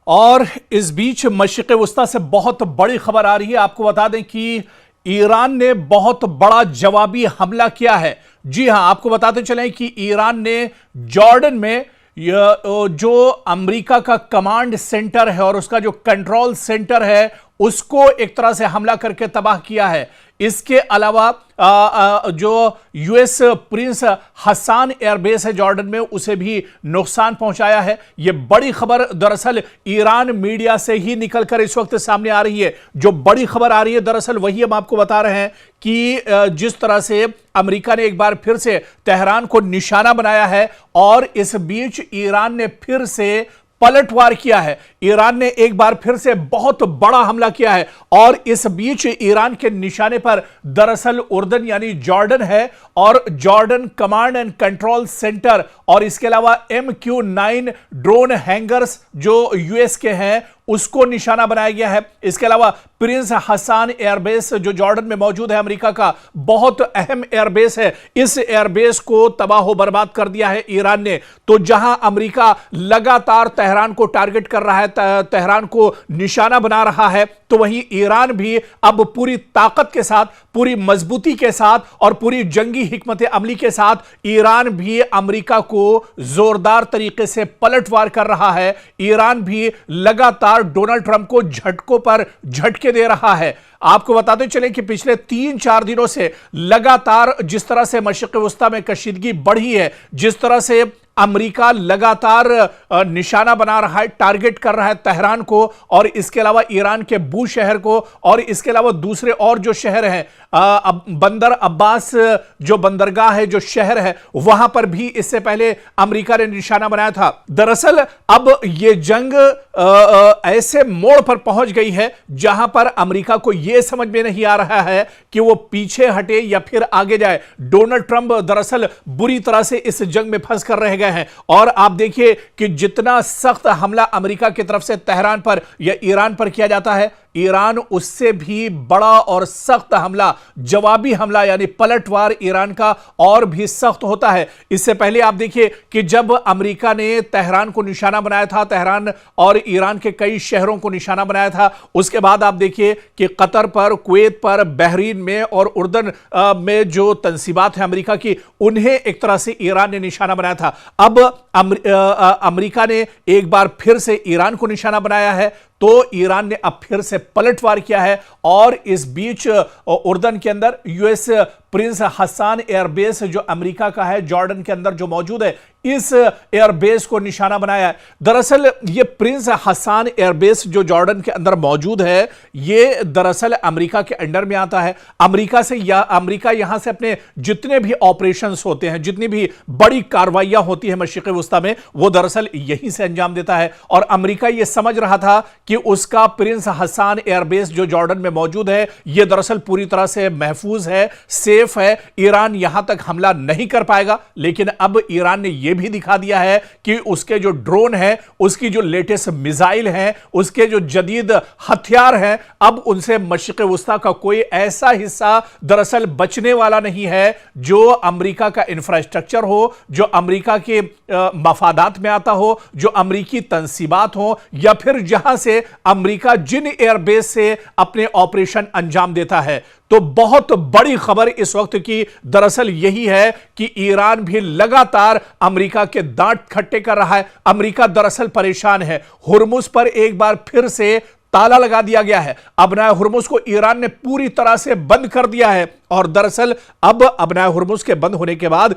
और इस बीच मशरिक़ वस्ता से बहुत बड़ी खबर आ रही है। आपको बता दें कि ईरान ने बहुत बड़ा जवाबी हमला किया है। जी हां, आपको बताते चलें कि ईरान ने जॉर्डन में जो अमेरिका का कमांड सेंटर है और उसका जो कंट्रोल सेंटर है उसको एक तरह से हमला करके तबाह किया है। इसके अलावा जो यूएस प्रिंस हसन एयरबेस है जॉर्डन में, उसे भी नुकसान पहुंचाया है। यह बड़ी खबर दरअसल ईरान मीडिया से ही निकलकर इस वक्त सामने आ रही है। जो बड़ी खबर आ रही है दरअसल वही हम आपको बता रहे हैं कि जिस तरह से अमेरिका ने एक बार फिर से तेहरान को निशाना बनाया है और इस बीच ईरान ने फिर से पलटवार किया है। ईरान ने एक बार फिर से बहुत बड़ा हमला किया है और इस बीच ईरान के निशाने पर दरअसल उर्दन यानी जॉर्डन है और Jordan command and control centre और इसके अलावा MQ-9 ड्रोन हैंगर्स जो यूएस के हैं उसको निशाना बनाया गया है। इसके अलावा प्रिंस हसन एयरबेस जो जॉर्डन में मौजूद है, अमेरिका का बहुत अहम एयरबेस है, इस एयरबेस को तबाह बर्बाद कर दिया है ईरान ने। तो जहां अमेरिका लगातार तेहरान को टारगेट कर रहा है, तेहरान को निशाना बना रहा है, तो वहीं ईरान भी अब पूरी ताकत के साथ, पूरी मजबूती के साथ और पूरी जंगी हिकमत अमली के साथ ईरान भी अमेरिका को जोरदार तरीके से पलटवार कर रहा है। ईरान भी लगातार डोनाल्ड ट्रंप को झटकों पर झटके दे रहा है। आपको बताते चलें कि पिछले 3-4 दिनों से लगातार जिस तरह से मशरिक़ वस्ता में कशीदगी बढ़ी है, जिस तरह से अमेरिका लगातार निशाना बना रहा है, टारगेट कर रहा है तेहरान को और इसके अलावा ईरान के बू शहर को और इसके अलावा दूसरे और जो शहर हैं, बंदर अब्बास जो बंदरगाह है, जो शहर है, वहां पर भी इससे पहले अमेरिका ने निशाना बनाया था। दरअसल अब यह जंग ऐसे मोड़ पर पहुंच गई है जहां पर अमेरिका को यह समझ में नहीं आ रहा है कि वो पीछे हटे या फिर आगे जाए। डोनाल्ड ट्रंप दरअसल बुरी तरह से इस जंग में फंस कर रह गए हैं और आप देखिए कि जितना सख्त हमला अमेरिका की तरफ से तेहरान पर या ईरान पर किया जाता है, ईरान उससे भी बड़ा और सख्त हमला, जवाबी हमला यानी पलटवार ईरान का और भी सख्त होता है। इससे पहले आप देखिए कि जब अमेरिका ने तेहरान को निशाना बनाया था, तेहरान और ईरान के कई शहरों को निशाना बनाया था, उसके बाद आप देखिए कि कतर पर, कुवैत पर, बहरीन में और उर्दन में जो तंसीबात है अमेरिका की, उन्हें एक तरह से ईरान ने निशाना बनाया था। अब अमेरिका ने एक बार फिर से ईरान को निशाना बनाया है, तो ईरान ने अब फिर से पलटवार किया है और इस बीच उर्दन के अंदर यूएस प्रिंस हसन एयरबेस जो अमेरिका का है, जॉर्डन के अंदर जो मौजूद है, इस एयरबेस को निशाना बनाया है। दरअसल ये प्रिंस हसन एयरबेस जो जॉर्डन के अंदर मौजूद है, ये दरअसल अमेरिका के अंडर में आता है। अमेरिका यहां से अपने जितने भी ऑपरेशंस होते हैं, जितनी भी बड़ी कार्रवाइयां होती है मशरिक़ वस्ता में, वो दरअसल यहीं से अंजाम देता है। और अमेरिका ये समझ रहा था कि उसका प्रिंस हसन एयरबेस जो जॉर्डन में मौजूद है, यह दरअसल पूरी तरह से महफूज है, सेफ है, ईरान यहां तक हमला नहीं कर पाएगा। लेकिन अब ईरान ने यह भी दिखा दिया है कि उसके जो ड्रोन है, उसकी जो लेटेस्ट मिसाइल है, उसके जो जदीद हथियार हैं, अब उनसे मशरिक़ वस्ता का कोई ऐसा हिस्सा दरअसल बचने वाला नहीं है जो अमेरिका का इंफ्रास्ट्रक्चर हो, जो अमेरिका के मफादात में आता हो, जो अमेरिकी तंसीबात हो, या फिर जहां से अमेरिका जिन एयरबेस से अपने ऑपरेशन अंजाम देता है। तो बहुत बड़ी खबर इस वक्त की दरअसल यही है कि ईरान भी लगातार अमेरिका के दांत खट्टे कर रहा है। अमेरिका दरअसल परेशान है। हुर्मुज पर एक बार फिर से ताला लगा दिया गया है। अबनाए हुर्मुज को ईरान ने पूरी तरह से बंद कर दिया है और दरअसल अब अबनाए हुर्मुज के बंद होने के बाद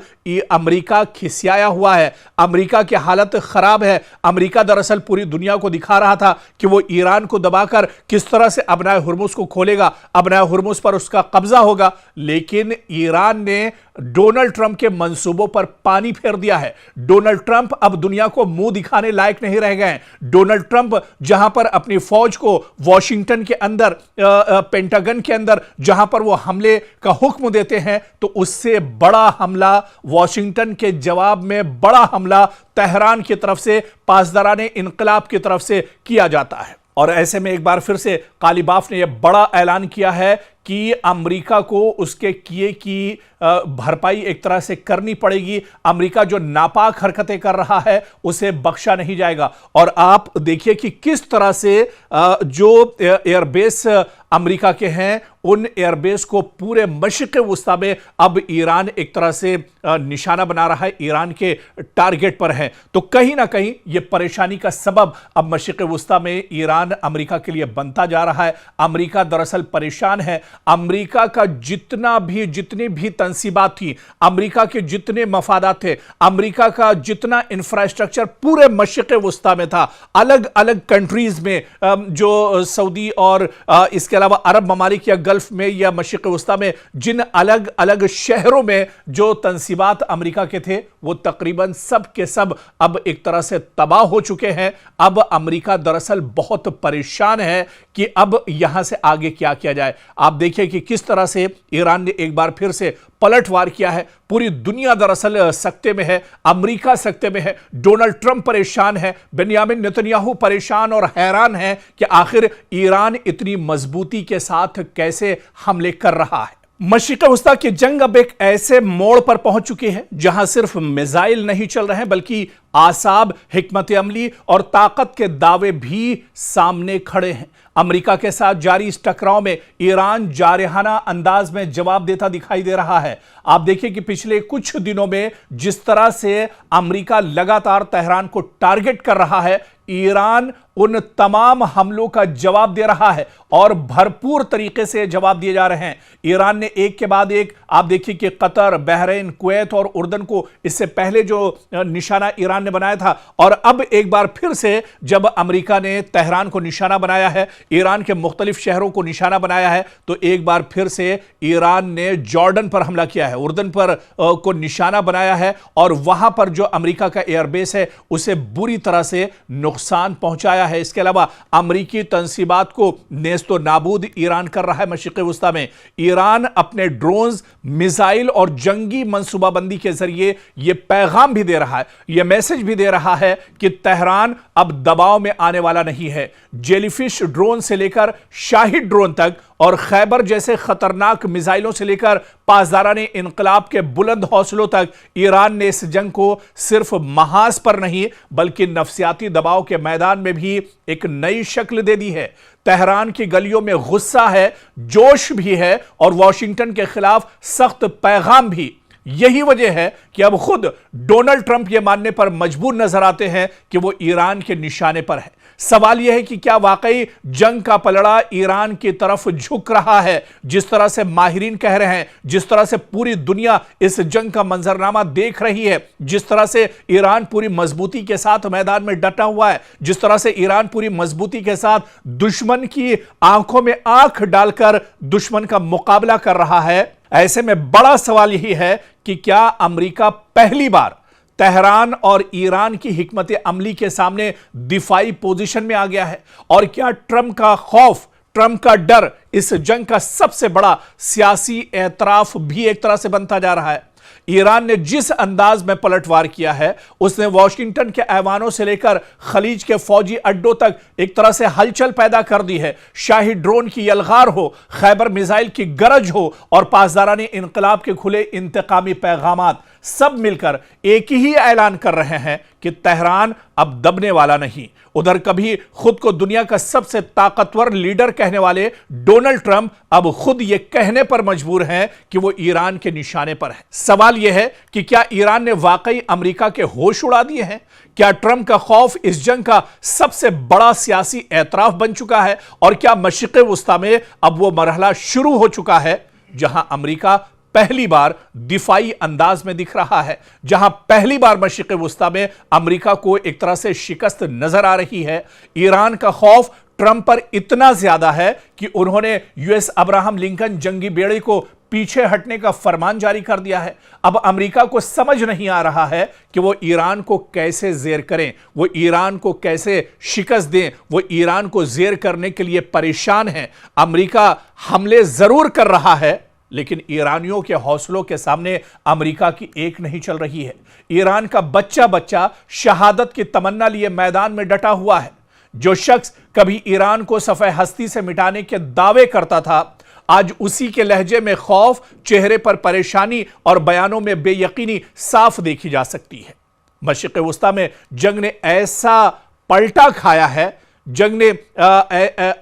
अमेरिका खिसियाया हुआ है, अमेरिका की हालत खराब है। अमेरिका दरअसल पूरी दुनिया को दिखा रहा था कि वो ईरान को दबाकर किस तरह से अबनाए हुर्मुज को खोलेगा, अबनाए हुर्मुज पर उसका कब्जा होगा। लेकिन ईरान ने डोनाल्ड ट्रंप के मंसूबों पर पानी फेर दिया है। डोनाल्ड ट्रंप अब दुनिया को मुंह दिखाने लायक नहीं रह गए। डोनाल्ड ट्रंप जहां पर अपनी फौज को वॉशिंगटन के अंदर, पेंटागन के अंदर जहां पर वो हमले का हुक्म देते हैं, तो उससे बड़ा हमला वॉशिंगटन के जवाब में बड़ा हमला तेहरान की तरफ से, पासदाराने इनकलाब की तरफ से किया जाता है। और ऐसे में एक बार फिर से कालीबाफ ने यह बड़ा ऐलान किया है कि अमेरिका को उसके किए की भरपाई एक तरह से करनी पड़ेगी। अमेरिका जो नापाक हरकतें कर रहा है उसे बख्शा नहीं जाएगा। और आप देखिए कि किस तरह से जो एयरबेस अमेरिका के हैं उन एयरबेस को पूरे मशरिक़ वुस्ता में अब ईरान एक तरह से निशाना बना रहा है, ईरान के टारगेट पर है। तो कहीं ना कहीं यह परेशानी का सबब अब मशरिक़ वुस्ता में ईरान अमेरिका के लिए बनता जा रहा है। अमेरिका दरअसल परेशान है। अमेरिका का जितनी भी तंसीबात थी, अमेरिका के जितने मफादात थे, अमेरिका का जितना इंफ्रास्ट्रक्चर पूरे मशरिक़ वुस्ता में था, अलग अलग कंट्रीज में, जो सऊदी और इसके अलावा अरब ममालिक या गल्फ में या मशरिक़ वुस्ता में जिन अलग अलग शहरों में जो तंसीबात अमेरिका के थे वो तकरीबन सब के सब अब एक तरह से तबाह हो चुके हैं। अब अमेरिका दरअसल बहुत परेशान है कि अब यहां से आगे क्या किया जाए। आप देखिए कि किस तरह से ईरान ने एक बार फिर से पलटवार किया है। पूरी दुनिया दरअसल सकते में है, अमेरिका सकते में है, डोनाल्ड ट्रंप परेशान है, बेंयामिन नेतन्याहू परेशान और हैरान है कि आखिर ईरान इतनी मजबूती के साथ कैसे हमले कर रहा है। मशरिक़ वुस्ता की जंग अब एक ऐसे मोड़ पर पहुंच चुकी है जहां सिर्फ मिसाइल नहीं चल रहे हैं बल्कि आसाब, हिकमत अमली और ताकत के दावे भी सामने खड़े हैं। अमेरिका के साथ जारी इस टकराव में ईरान जारहाना अंदाज में जवाब देता दिखाई दे रहा है। आप देखिए कि पिछले कुछ दिनों में जिस तरह से अमेरिका लगातार तेहरान को टारगेट कर रहा है, ईरान उन तमाम हमलों का जवाब दे रहा है और भरपूर तरीके से जवाब दिए जा रहे हैं। ईरान ने एक के बाद एक, आप देखिए कि कतर, बहरीन, कुवैत और उर्दन को इससे पहले जो निशाना ईरान ने बनाया था, और अब एक बार फिर से जब अमेरिका ने तेहरान को निशाना बनाया है, ईरान के मुख्तलिफ शहरों को निशाना बनाया है, तो एक बार फिर से ईरान ने जॉर्डन पर हमला किया है, उर्दन पर को निशाना बनाया है और वहां पर जो अमेरिका का एयरबेस है उसे बुरी तरह से नुकसान पहुंचाया है। इसके अलावा अमेरिकी तंसीबात को नेस्तो नाबूद ईरान कर रहा है। मशरिक़ वुस्ता में ईरान अपने ड्रोन्स, मिसाइल और जंगी मंसूबाबंदी के जरिए यह पैगाम भी दे रहा है, यह मैसेज भी दे रहा है कि तेहरान अब दबाव में आने वाला नहीं है। जेलीफिश ड्रोन से लेकर शाही ड्रोन तक और खैबर जैसे खतरनाक मिसाइलों से लेकर पासदाराने इनकलाब के बुलंद हौसलों तक ईरान ने इस जंग को सिर्फ महाज पर नहीं बल्कि नफसियाती दबाव के मैदान में भी एक नई शक्ल दे दी है। तेहरान की गलियों में गुस्सा है, जोश भी है और वॉशिंगटन के खिलाफ सख्त पैगाम भी। यही वजह है कि अब खुद डोनाल्ड ट्रंप यह मानने पर मजबूर नजर आते हैं कि वो ईरान के निशाने पर है। सवाल यह है कि क्या वाकई जंग का पलड़ा ईरान की तरफ झुक रहा है, जिस तरह से माहिरीन कह रहे हैं, जिस तरह से पूरी दुनिया इस जंग का मंजरनामा देख रही है, जिस तरह से ईरान पूरी मजबूती के साथ मैदान में डटा हुआ है, जिस तरह से ईरान पूरी मजबूती के साथ दुश्मन की आंखों में आंख डालकर दुश्मन का मुकाबला कर रहा है। ऐसे में बड़ा सवाल यही है कि क्या अमेरिका पहली बार तेहरान और ईरान की हिकमत अमली के सामने दिफाई पोजीशन में आ गया है, और क्या ट्रंप का खौफ, ट्रंप का डर इस जंग का सबसे बड़ा सियासी एतराफ भी एक तरह से बनता जा रहा है। ईरान ने जिस अंदाज में पलटवार किया है उसने वॉशिंगटन के ऐवानों से लेकर खलीज के फौजी अड्डों तक एक तरह से हलचल पैदा कर दी है। शाही ड्रोन की यलगार हो, खैबर मिसाइल की गरज हो और पासदाराने इनकलाब के खुले इंतकामी पैगामात, सब मिलकर एक ही ऐलान कर रहे हैं कि तेहरान अब दबने वाला नहीं। उधर कभी खुद को दुनिया का सबसे ताकतवर लीडर कहने वाले डोनाल्ड ट्रंप अब खुद यह कहने पर मजबूर हैं कि वो ईरान के निशाने पर है। सवाल यह है कि क्या ईरान ने वाकई अमेरिका के होश उड़ा दिए हैं? क्या ट्रंप का खौफ इस जंग का सबसे बड़ा सियासी एतराफ बन चुका है? और क्या मशरिक़ वुस्ता में अब वो मरहला शुरू हो चुका है जहां अमेरिका पहली बार दिफाई अंदाज में दिख रहा है, जहां पहली बार मशरिक़ वुस्ता में अमेरिका को एक तरह से शिकस्त नजर आ रही है? ईरान का खौफ ट्रंप पर इतना ज्यादा है कि उन्होंने यूएस अब्राहम लिंकन जंगी बेड़े को पीछे हटने का फरमान जारी कर दिया है। अब अमेरिका को समझ नहीं आ रहा है कि वो ईरान को कैसे जेर करें, वो ईरान को कैसे शिकस्त दें। वो ईरान को जेर करने के लिए परेशान है। अमेरिका हमले जरूर कर रहा है लेकिन ईरानियों के हौसलों के सामने अमेरिका की एक नहीं चल रही है। ईरान का बच्चा बच्चा शहादत की तमन्ना लिए मैदान में डटा हुआ है। जो शख्स कभी ईरान को सफ़े हस्ती से मिटाने के दावे करता था, आज उसी के लहजे में खौफ, चेहरे पर परेशानी और बयानों में बेयकीनी साफ देखी जा सकती है। मशरिक़ वुस्ता में जंग ने ऐसा पलटा खाया है, जंग ने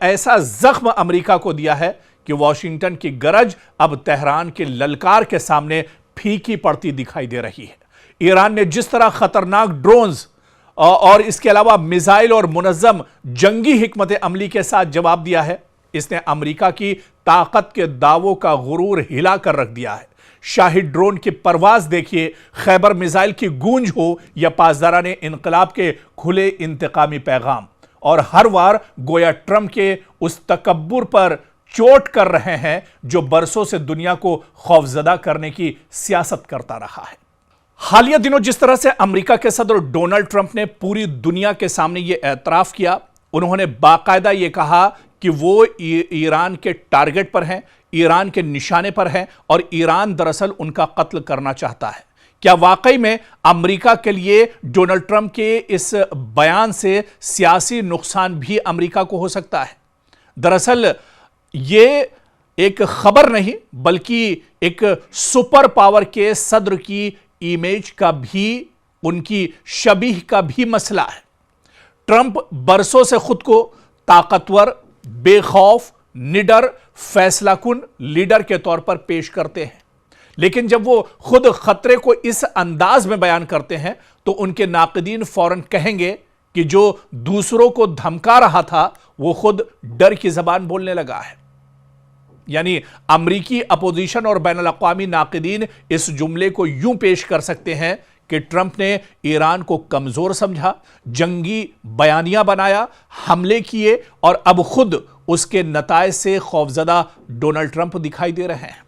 ऐसा जख्म अमेरिका को दिया है कि वॉशिंगटन की गरज अब तेहरान के ललकार के सामने फीकी पड़ती दिखाई दे रही है। ईरान ने जिस तरह खतरनाक ड्रोन्स और इसके अलावा मिसाइल और मुनज़्ज़म जंगी हिकमत अमली के साथ जवाब दिया है, इसने अमेरिका की ताकत के दावों का गुरूर हिला कर रख दिया है। शाही ड्रोन की परवाज देखिए, खैबर मिसाइल की गूंज हो या पासदाराने इनकलाब के खुले इंतकामी पैगाम, और हर वार गोया ट्रंप के उस तकब्बुर पर चोट कर रहे हैं जो बरसों से दुनिया को खौफजदा करने की सियासत करता रहा है। हालिया दिनों जिस तरह से अमेरिका के सदर डोनाल्ड ट्रंप ने पूरी दुनिया के सामने यह एतराफ किया, उन्होंने बाकायदा यह कहा कि वो ईरान के टारगेट पर हैं, ईरान के निशाने पर हैं और ईरान दरअसल उनका कत्ल करना चाहता है। क्या वाकई में अमेरिका के लिए डोनाल्ड ट्रंप के इस बयान से सियासी नुकसान भी अमेरिका को हो सकता है? दरअसल ये एक खबर नहीं बल्कि एक सुपर पावर के सदर की इमेज का भी, उनकी शबीह का भी मसला है। ट्रंप बरसों से खुद को ताकतवर, बेखौफ, निडर, फैसलाकुन लीडर के तौर पर पेश करते हैं, लेकिन जब वो खुद खतरे को इस अंदाज में बयान करते हैं तो उनके नाक़िदीन फौरन कहेंगे कि जो दूसरों को धमका रहा था वो खुद डर की जबान बोलने लगा है। यानी अमरीकी अपोजिशन और बैनुल अक़वामी नाक़िदीन इस जुमले को यूं पेश कर सकते हैं कि ट्रंप ने ईरान को कमजोर समझा, जंगी बयानिया बनाया, हमले किए और अब खुद उसके नताए से खौफजदा डोनाल्ड ट्रंप दिखाई दे रहे हैं।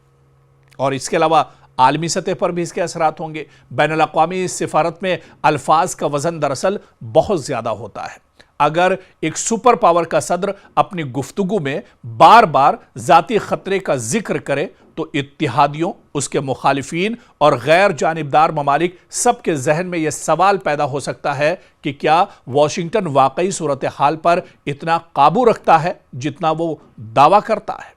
और इसके अलावा आलमी सतह पर भी इसके असरात होंगे। बैनुल अक़वामी सिफारत में अल्फाज का वजन दरअसल बहुत ज्यादा होता है। अगर एक सुपर पावर का सदर अपनी गुफ्तगू में बार बार जाती खतरे का जिक्र करे तो इत्तिहादियों, उसके मुखालिफिन और गैर जानिबदार ममालिक सबके जहन में यह सवाल पैदा हो सकता है कि क्या वॉशिंगटन वाकई सूरत हाल पर इतना काबू रखता है जितना वो दावा करता है।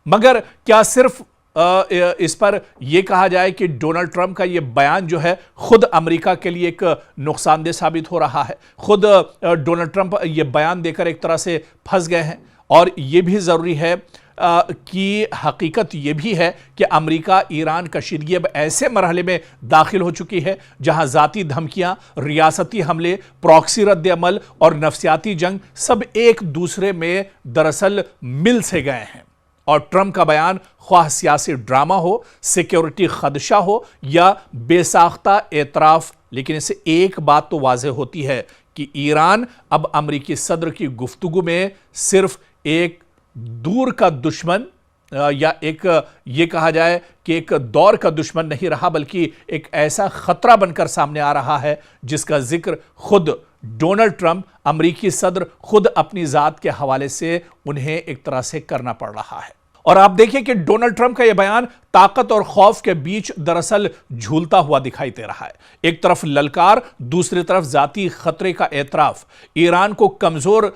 मगर क्या सिर्फ इस पर यह कहा जाए कि डोनाल्ड ट्रंप का यह बयान जो है खुद अमेरिका के लिए एक नुकसानदेह साबित हो रहा है? खुद डोनाल्ड ट्रंप यह बयान देकर एक तरह से फंस गए हैं। और यह भी ज़रूरी है कि हकीकत यह भी है कि अमेरिका ईरान कशीदगी अब ऐसे मरहले में दाखिल हो चुकी है जहां ज़ाती धमकियां, रियासती हमले, प्रॉक्सी रद्द-ए-अमल और नफ्सियाती जंग सब एक दूसरे में दरअसल मिल से गए हैं। और ट्रंप का बयान ख्वाह सियासी ड्रामा हो, सिक्योरिटी खदशा हो या बेसाख्ता एतराफ, लेकिन इससे एक बात तो वाज़ेह होती है कि ईरान अब अमरीकी सदर की गुफ्तगू में सिर्फ एक दूर का दुश्मन या एक ये कहा जाए कि एक दौर का दुश्मन नहीं रहा, बल्कि एक ऐसा खतरा बनकर सामने आ रहा है जिसका जिक्र खुद डोनाल्ड ट्रंप, अमरीकी सदर, खुद अपनी जात के हवाले से उन्हें एक तरह से करना पड़ रहा है। और आप देखिए कि डोनाल्ड ट्रंप का यह बयान ताकत और खौफ के बीच दरअसल झूलता हुआ दिखाई दे रहा है। एक तरफ ललकार, दूसरी तरफ जाती खतरे का एतराफ। ईरान को कमजोर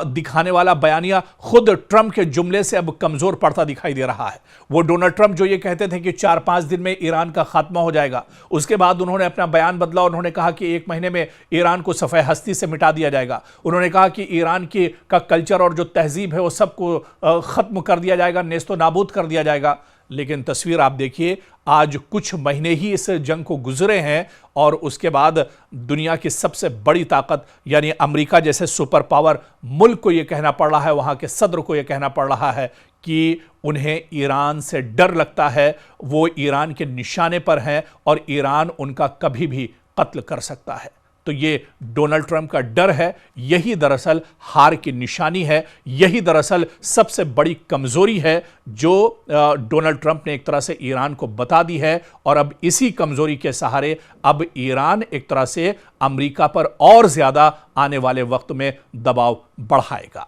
दिखाने वाला बयानिया खुद ट्रंप के जुमले से अब कमजोर पड़ता दिखाई दे रहा है। वो डोनाल्ड ट्रंप जो ये कहते थे कि 4-5 दिन में ईरान का खात्मा हो जाएगा, उसके बाद उन्होंने अपना बयान बदला। उन्होंने कहा कि 1 महीने में ईरान को सफ़े हस्ती से मिटा दिया जाएगा। उन्होंने कहा कि ईरान का कल्चर और जो तहजीब है वो सबको खत्म कर दिया जाएगा, नेस्तो नाबूद कर दिया जाएगा। लेकिन तस्वीर आप देखिए, आज कुछ महीने ही इस जंग को गुजरे हैं और उसके बाद दुनिया की सबसे बड़ी ताकत यानी अमेरिका जैसे सुपर पावर मुल्क को यह कहना पड़ रहा है, वहां के सदर को यह कहना पड़ रहा है कि उन्हें ईरान से डर लगता है, वो ईरान के निशाने पर हैं और ईरान उनका कभी भी कत्ल कर सकता है। तो ये डोनाल्ड ट्रंप का डर है, यही दरअसल हार की निशानी है, यही दरअसल सबसे बड़ी कमजोरी है जो डोनाल्ड ट्रंप ने एक तरह से ईरान को बता दी है। और अब इसी कमजोरी के सहारे अब ईरान एक तरह से अमेरिका पर और ज्यादा आने वाले वक्त में दबाव बढ़ाएगा।